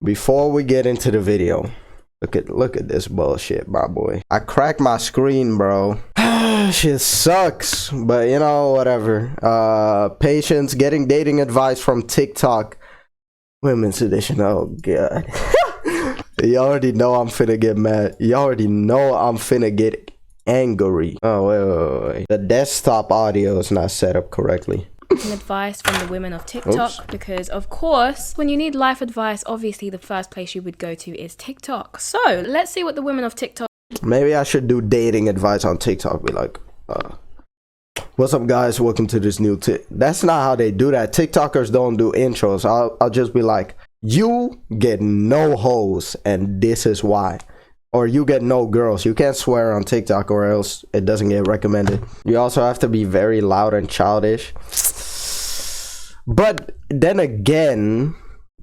Before we get into the video, look at this bullshit, my boy. I cracked my screen, bro. Shit sucks, but you know, whatever. Patience, getting dating advice from TikTok. Women's edition. Oh god. You already know I'm finna get mad. You already know I'm finna get angry. Oh, wait. The desktop audio is not set up correctly. Advice from the women of TikTok. Because of course, when you need life advice, obviously the first place you would go to is TikTok. So let's see what the women of TikTok. Maybe I should do dating advice on TikTok. Be like, what's up guys, welcome to this new that's not how they do that. TikTokers don't do intros. I'll just be like, you get no hoes and this is why, or you get no girls. You can't swear on TikTok or else it doesn't get recommended. You also have to be very loud and childish. But then again,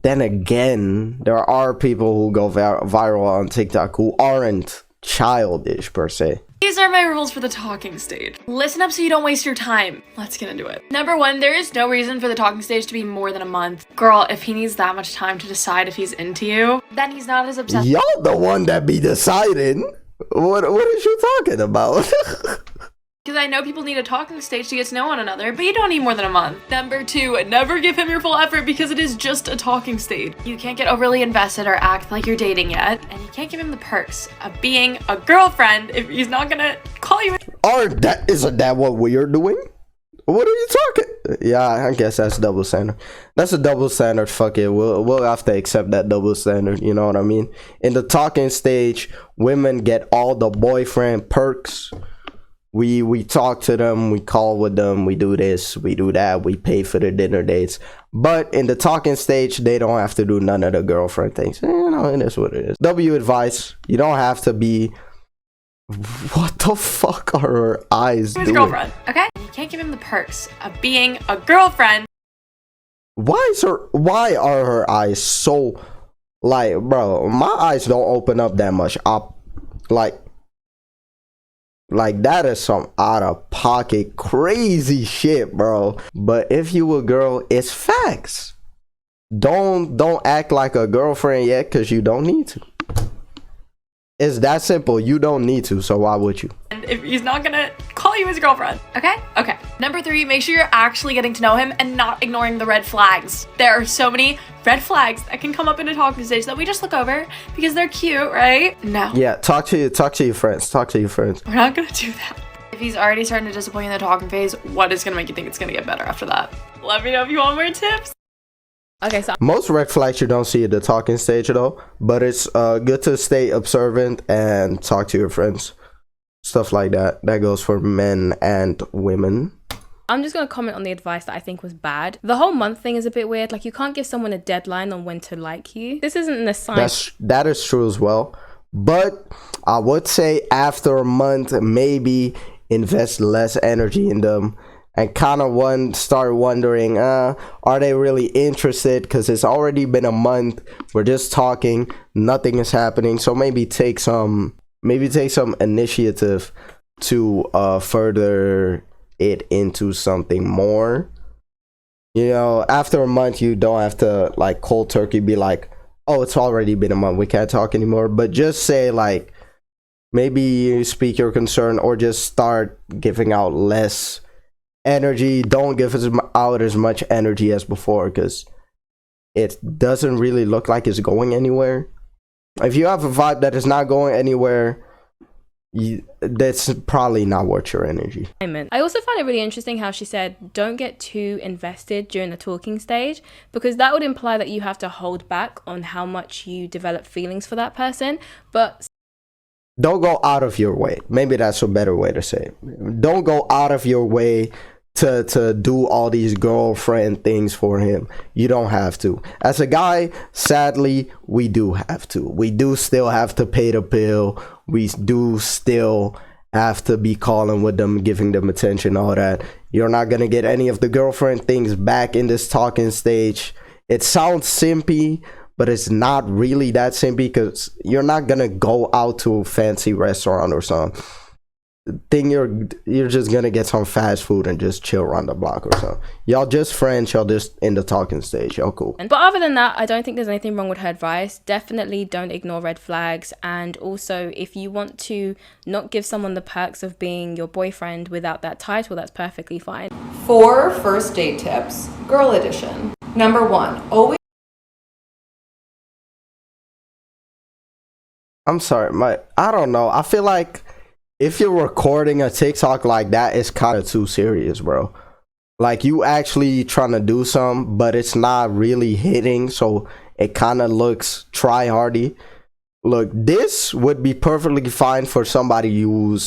there are people who go viral on TikTok who aren't childish per se. These are my rules for the talking stage. Listen up so you don't waste your time. Let's get into it. Number one, there is no reason for the talking stage to be more than a month. Girl, if he needs that much time to decide if he's into you, then he's not as obsessed. Y'all the one that be deciding. What is you talking about? Because I know people need a talking stage to get to know one another, but you don't need more than a month. Number two, never give him your full effort because it is just a talking stage. You can't get overly invested or act like you're dating yet, and you can't give him the perks of being a girlfriend if he's not gonna call you. Or isn't that what we're doing? What are you talking? Yeah, I guess that's double standard. That's a double standard. Fuck it. We'll have to accept that double standard. You know what I mean? In the talking stage, women get all the boyfriend perks. We talk to them, we call with them, we do this, we do that, we pay for the dinner dates. But in the talking stage, they don't have to do none of the girlfriend things. You know, it is what it is. W advice, you don't have to be... What the fuck are her eyes doing? His girlfriend, okay? You can't give him the perks of being a girlfriend. Why are her eyes so... Like, bro, my eyes don't open up that much. Like that is some out of pocket crazy shit, bro. But if you a girl, it's facts. Don't act like a girlfriend yet, because you don't need to. It's that simple. You don't need to, so why would you? And if he's not gonna call you his girlfriend, okay? Okay. Number three, make sure you're actually getting to know him and not ignoring the red flags. There are so many red flags that can come up in a talking stage that we just look over because they're cute, right? No. Yeah, talk to your friends. Talk to your friends. We're not gonna do that. If he's already starting to disappoint in the talking phase, what is gonna make you think it's gonna get better after that? Let me know if you want more tips. Okay, so most red flags you don't see at the talking stage though, but it's good to stay observant and talk to your friends. Stuff like that. That goes for men and women. I'm just going to comment on the advice that I think was bad. The whole month thing is a bit weird. Like, you can't give someone a deadline on when to like you. This isn't a sign. That is true as well. But I would say after a month, maybe invest less energy in them. And kind of start wondering, are they really interested? Because it's already been a month. We're just talking. Nothing is happening. So maybe take some initiative to further it into something more. You know, after a month, you don't have to like cold turkey be like, oh, it's already been a month, we can't talk anymore. But just say like, maybe you speak your concern or just start giving out less energy. Don't give out as much energy as before because it doesn't really look like it's going anywhere. If you have a vibe that is not going anywhere, that's probably not worth your energy. I also find it really interesting how she said don't get too invested during the talking stage, because that would imply that you have to hold back on how much you develop feelings for that person. But don't go out of your way. Maybe that's a better way to say it. Don't go out of your way to do all these girlfriend things for him. You don't have to. As a guy, sadly, we do have to. We do still have to pay the bill. We do still have to be calling with them, giving them attention, all that. You're not gonna get any of the girlfriend things back in this talking stage. It sounds simpy, but it's not really that simpy because you're not gonna go out to a fancy restaurant or something. think you're just gonna get some fast food and just chill around the block or something. Y'all just friends, y'all just in the talking stage, y'all cool. But other than that, I don't think there's anything wrong with her advice. Definitely don't ignore red flags. And also, if you want to not give someone the perks of being your boyfriend without that title, that's perfectly fine. 4 first date tips, girl edition. Number 1, always I'm sorry, I don't know. I feel like if you're recording a TikTok like that, it's kind of too serious, bro. Like, you actually trying to do something, but it's not really hitting, so it kind of looks try-hardy. Look, this would be perfectly fine for somebody who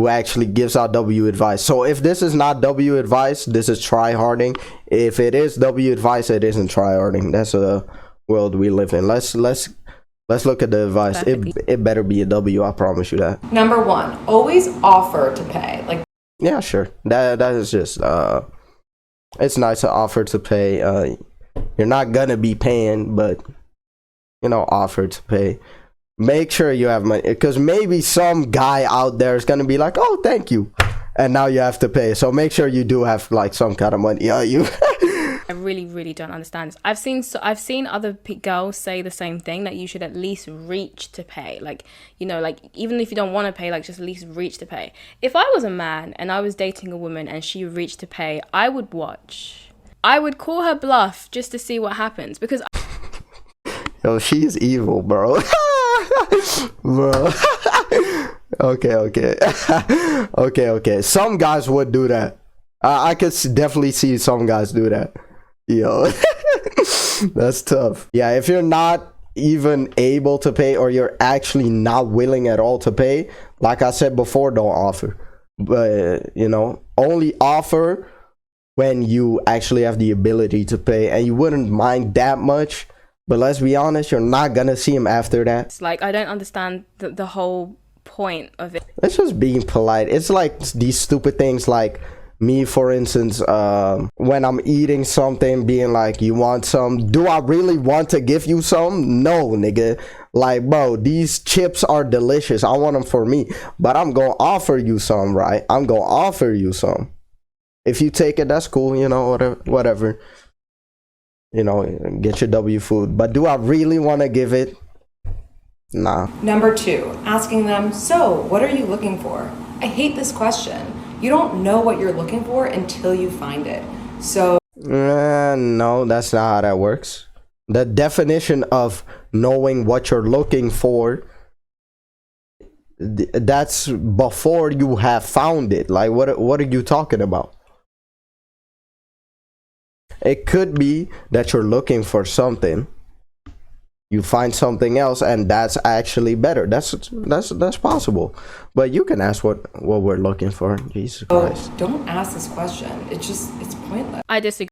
actually gives out W advice. So if this is not W advice, this is try-harding. If it is W advice, it isn't try-harding. That's a world we live in. Let's look at the advice. It better be a W, I promise you that. Number 1, always offer to pay. Like, yeah, sure. That is just it's nice to offer to pay. You're not gonna be paying, but offer to pay. Make sure you have money, because maybe some guy out there is gonna be like, "Oh, thank you," and now you have to pay. So make sure you do have like some kind of money. You. I really don't understand this. I've seen other girls say the same thing, that you should at least reach to pay. Like, like, even if you don't want to pay, like, just at least reach to pay. If I was a man and I was dating a woman and she reached to pay, I would watch. I would call her bluff just to see what happens, because Yo, she's evil, bro. Bro. Okay. Some guys would do that. I could definitely see some guys do that. Yo, that's tough. Yeah, if you're not even able to pay, or you're actually not willing at all to pay, like I said before, don't offer. But only offer when you actually have the ability to pay, and you wouldn't mind that much. But let's be honest, you're not gonna see him after that. it's like, I don't understand the whole point of it. It's just being polite. It's like these stupid things, like me, for instance, when I'm eating something, being like, "You want some?" Do I really want to give you some? No, nigga. Like, bro, these chips are delicious. I want them for me, but I'm gonna offer you some, right? I'm gonna offer you some. If you take it, that's cool. Whatever. Get your W food. But do I really want to give it? Nah. number 2, asking them, "So, what are you looking for?" I hate this question. You don't know what you're looking for until you find it. So, No, that's not how that works. The definition of knowing what you're looking for, that's before you have found it. Like, what are you talking about? It could be that you're looking for something, you find something else, and that's actually better. That's possible. But you can ask what we're looking for. Jesus Christ. don't ask this question. It's pointless. I disagree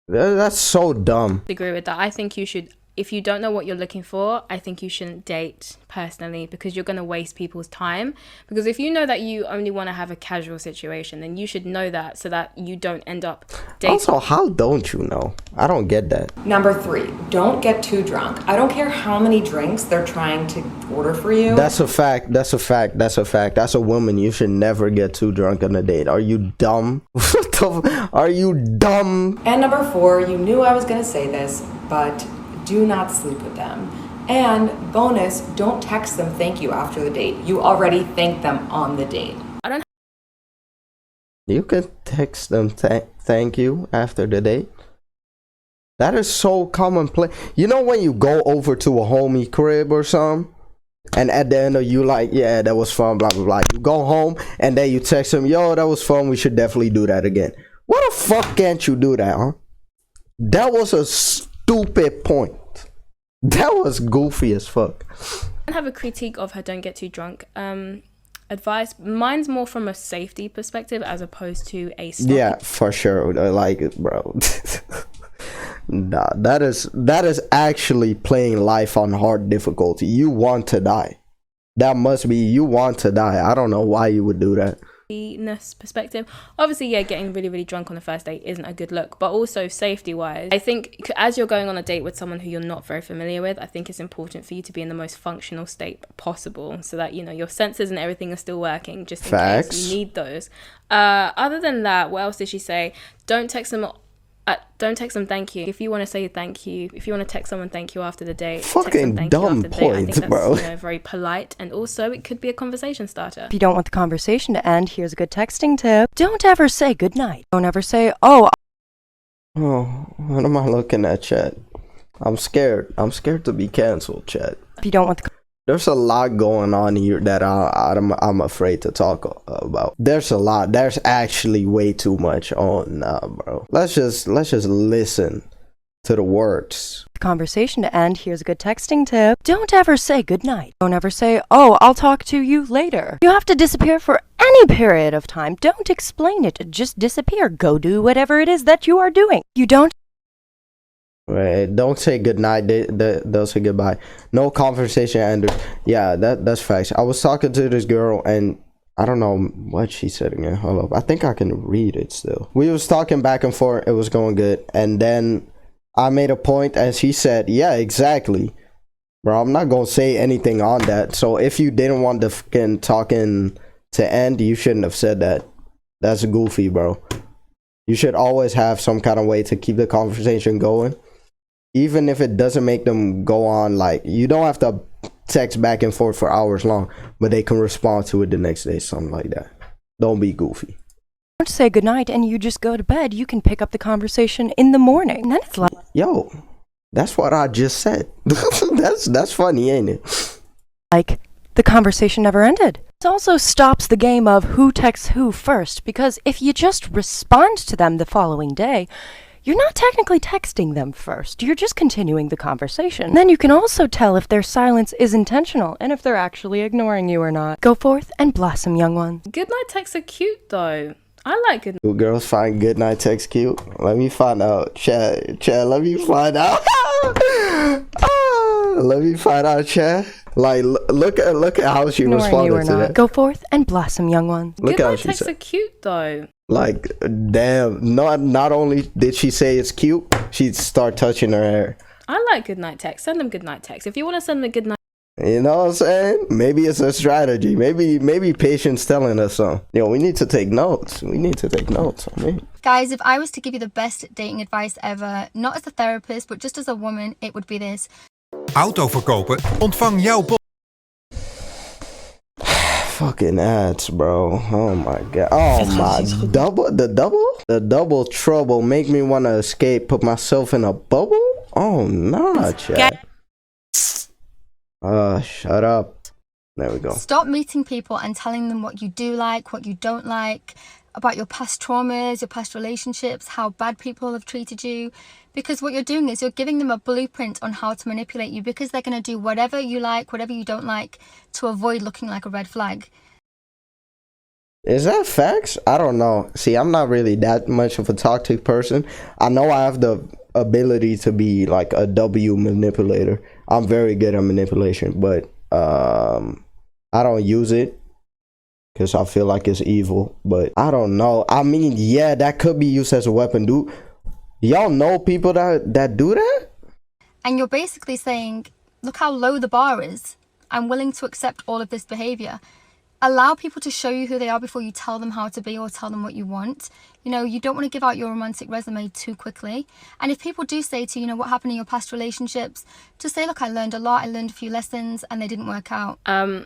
That's so dumb. with that. I think you should, if you don't know what you're looking for, I think you shouldn't date, personally, because you're going to waste people's time. Because if you know that you only want to have a casual situation, then you should know that, so that you don't end up dating. Also, how don't you know? I don't get that. Number 3, don't get too drunk. I don't care how many drinks they're trying to order for you. That's a fact. That's a woman. You should never get too drunk on a date. Are you dumb? Are you dumb? And number 4, you knew I was going to say this, but do not sleep with them. And bonus, don't text them thank you after the date. You already thanked them on the date. You can text them thank you after the date. That is so commonplace. When you go over to a homie crib or something, and at the end of you like, "Yeah, that was fun, blah blah blah." You go home and then you text him, "Yo, that was fun. We should definitely do that again." What the fuck can't you do that, huh? That was a stupid point. That was goofy as fuck. I have a critique of her don't get too drunk advice. Mine's more from a safety perspective as opposed to a stop. Yeah, for sure. Like, bro. Nah, that is actually playing life on hard difficulty. You want to die. That must be, you want to die. I don't know why you would do that. perspective. Obviously, yeah, getting really, really drunk on the first date isn't a good look, but also safety wise, I think as you're going on a date with someone who you're not very familiar with, I think it's important for you to be in the most functional state possible so that, you know, your senses and everything are still working just in case you need those. Other than that, what else did she say? Don't text them thank you. If you want to say thank you, if you want to text someone thank you after the date, fucking dumb point, bro. You know, very polite, and also it could be a conversation starter. If you don't want the conversation to end, here's a good texting tip. Don't ever say goodnight. Don't ever say, oh, what am I looking at, chat? I'm scared to be canceled, chat. If you don't want the There's a lot going on here that I'm afraid to talk about. There's a lot. There's actually way too much. Oh nah, bro. Let's just listen to the words. conversation to end, here's a good texting tip. Don't ever say goodnight. Don't ever say, oh, I'll talk to you later. You have to disappear for any period of time. Don't explain it. Just disappear. Go do whatever it is that you are doing. You don't. Right, don't say goodnight. They'll say goodbye. No conversation enders. Yeah, that's facts. I was talking to this girl and I don't know what she said again. Hold up. I think I can read it still. We was talking back and forth. It was going good. And then I made a point and she said, yeah, exactly. Bro, I'm not going to say anything on that. So if you didn't want the fucking talking to end, you shouldn't have said that. That's goofy, bro. You should always have some kind of way to keep the conversation going. Even if it doesn't make them go on, like, you don't have to text back and forth for hours long, but they can respond to it the next day, something like that. Don't be goofy. Don't say goodnight and you just go to bed. You can pick up the conversation in the morning. And then it's like, yo, that's what I just said. that's funny, ain't it? Like, the conversation never ended. It also stops the game of who texts who first, because if you just respond to them the following day, you're not technically texting them first. You're just continuing the conversation. Then you can also tell if their silence is intentional and if they're actually ignoring you or not. Go forth and blossom, young one. Goodnight texts are cute, though. I like good. Do girls find goodnight text cute? Let me find out. Chad, let me find out. Let me find out, Chad. Like, look at how she responded to that. Go forth and blossom, young one. Look how Goodnight she texts said. are cute, though. Like, damn, not only did she say it's cute, she'd start touching her hair. I like goodnight texts. Send them goodnight texts. If you want to send them a goodnight, You know what I'm saying? Maybe it's a strategy. Maybe patience telling us something. Yo, we need to take notes. I mean. Guys, if I was to give you the best dating advice ever, not as a therapist, but just as a woman, it would be this. Auto verkopen? Ontvang jouw bod. Fucking ads, bro. Oh my god. Oh my the double trouble make me want to escape, put myself in a bubble. Oh nah, chat. Shut up. There we go. Stop meeting people and telling them what you do like, what you don't like, about your past traumas, your past relationships, how bad people have treated you. Because what you're doing is you're giving them a blueprint on how to manipulate you, because they're going to do whatever you like, whatever you don't like, to avoid looking like a red flag. Is that facts? I don't know. See, I'm not really that much of a toxic person. I know I have the ability to be like a W manipulator. I'm very good at manipulation, but I don't use it because I feel like it's evil. But I don't know. I mean, yeah, that could be used as a weapon. Do y'all know people that do that? And you're basically saying, look how low the bar is. I'm willing to accept all of this behavior. Allow people to show you who they are before you tell them how to be or tell them what you want. You know, you don't want to give out your romantic resume too quickly. And if people do say to you, what happened in your past relationships, just say, look, I learned a lot. I learned a few lessons and they didn't work out. I'm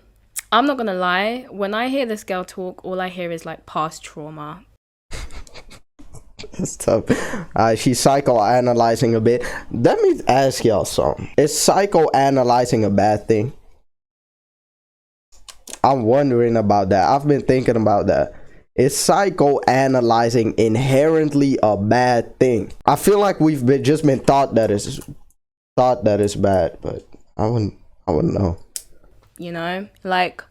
not gonna lie. When I hear this girl talk, all I hear is like past trauma. It's tough. She's psychoanalyzing a bit. Let me ask y'all something. Is psychoanalyzing a bad thing? I'm wondering about that. I've been thinking about that. Is psychoanalyzing inherently a bad thing? I feel like we've just been taught that it's bad, but I wouldn't know. You know, like,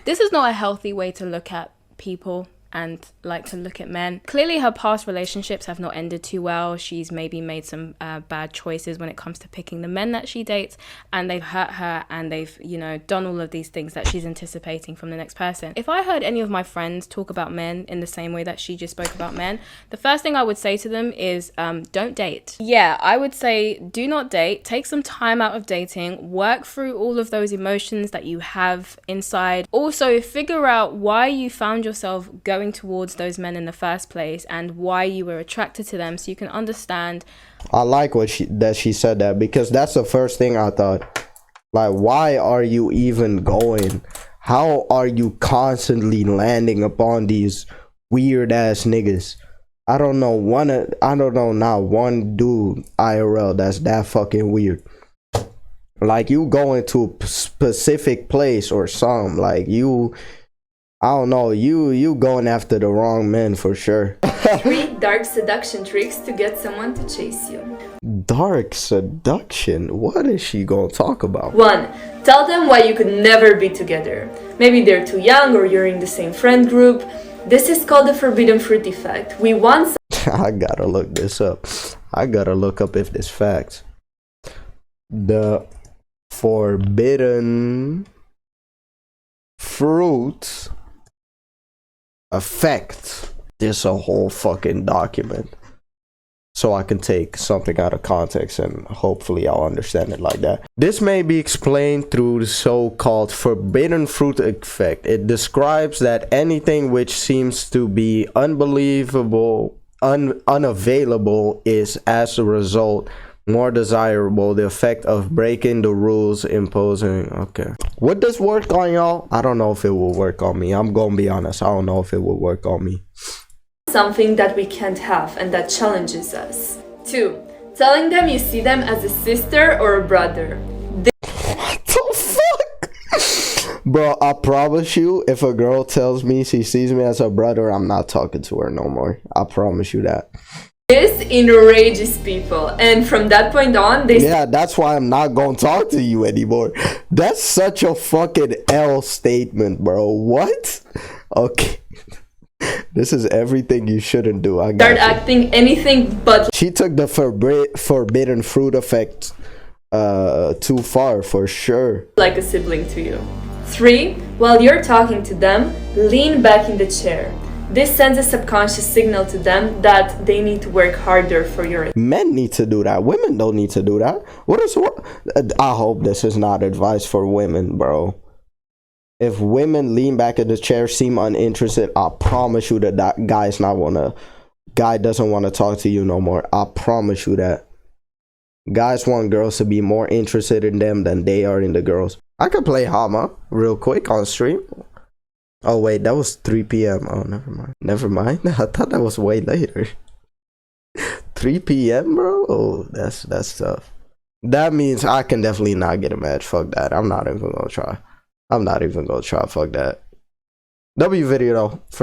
this is not a healthy way to look at people. and like to look at men. Clearly her past relationships have not ended too well. She's maybe made some bad choices when it comes to picking the men that she dates, and they've hurt her, and they've, you know, done all of these things that she's anticipating from the next person. If I heard any of my friends talk about men in the same way that she just spoke about men, the first thing I would say to them is don't date. Yeah, I would say do not date. Take some time out of dating. Work through all of those emotions that you have inside. Also, figure out why you found yourself going towards those men in the first place and why you were attracted to them, so you can understand. I like what she said that, because that's the first thing I thought. Like, why are you even going? How are you constantly landing upon these weird ass niggas? I don't know not one dude IRL that's that fucking weird. Like, you going to a specific place or something. Like, I don't know, you going after the wrong men for sure. 3 dark seduction tricks to get someone to chase you. Dark seduction? What is she gonna talk about? 1. Tell them why you could never be together. Maybe they're too young or you're in the same friend group. This is called the forbidden fruit effect. We want I gotta look this up. I gotta look up if this facts. The forbidden fruit effect. This a whole fucking document, so I can take something out of context and hopefully I'll understand it like that. This may be explained through the so-called forbidden fruit effect. It describes that anything which seems to be unbelievable, unavailable is as a result more desirable. The effect of breaking the rules imposing. Okay, would this work on y'all? I don't know if it will work on me. I'm gonna be honest, I don't know if it will work on me. something that we can't have and that challenges us. 2. Telling them you see them as a sister or a brother. What the fuck? Bro, I promise you, if a girl tells me she sees me as a brother, I'm not talking to her no more. I promise you that. This enrages people, and from that point on, they Yeah, that's why I'm not gonna talk to you anymore. That's such a fucking L statement, bro. What? Okay. This is everything you shouldn't do. I got start you. acting anything but She took the forbidden fruit effect too far for sure. like a sibling to you. 3. While you're talking to them, lean back in the chair. This sends a subconscious signal to them that they need to work harder for your attention. Men need to do that. Women don't need to do that. I hope this is not advice for women, bro. If women lean back in the chair, seem uninterested, I promise you that guy doesn't want to talk to you no more. I promise you that. Guys want girls to be more interested in them than they are in the girls. I could play Hama real quick on stream. Oh wait, that was 3 p.m. Oh, never mind. Never mind. I thought that was way later. 3 p.m. bro? Oh, that's tough. That means I can definitely not get a match. Fuck that. I'm not even gonna try. Fuck that. W video though, for sure.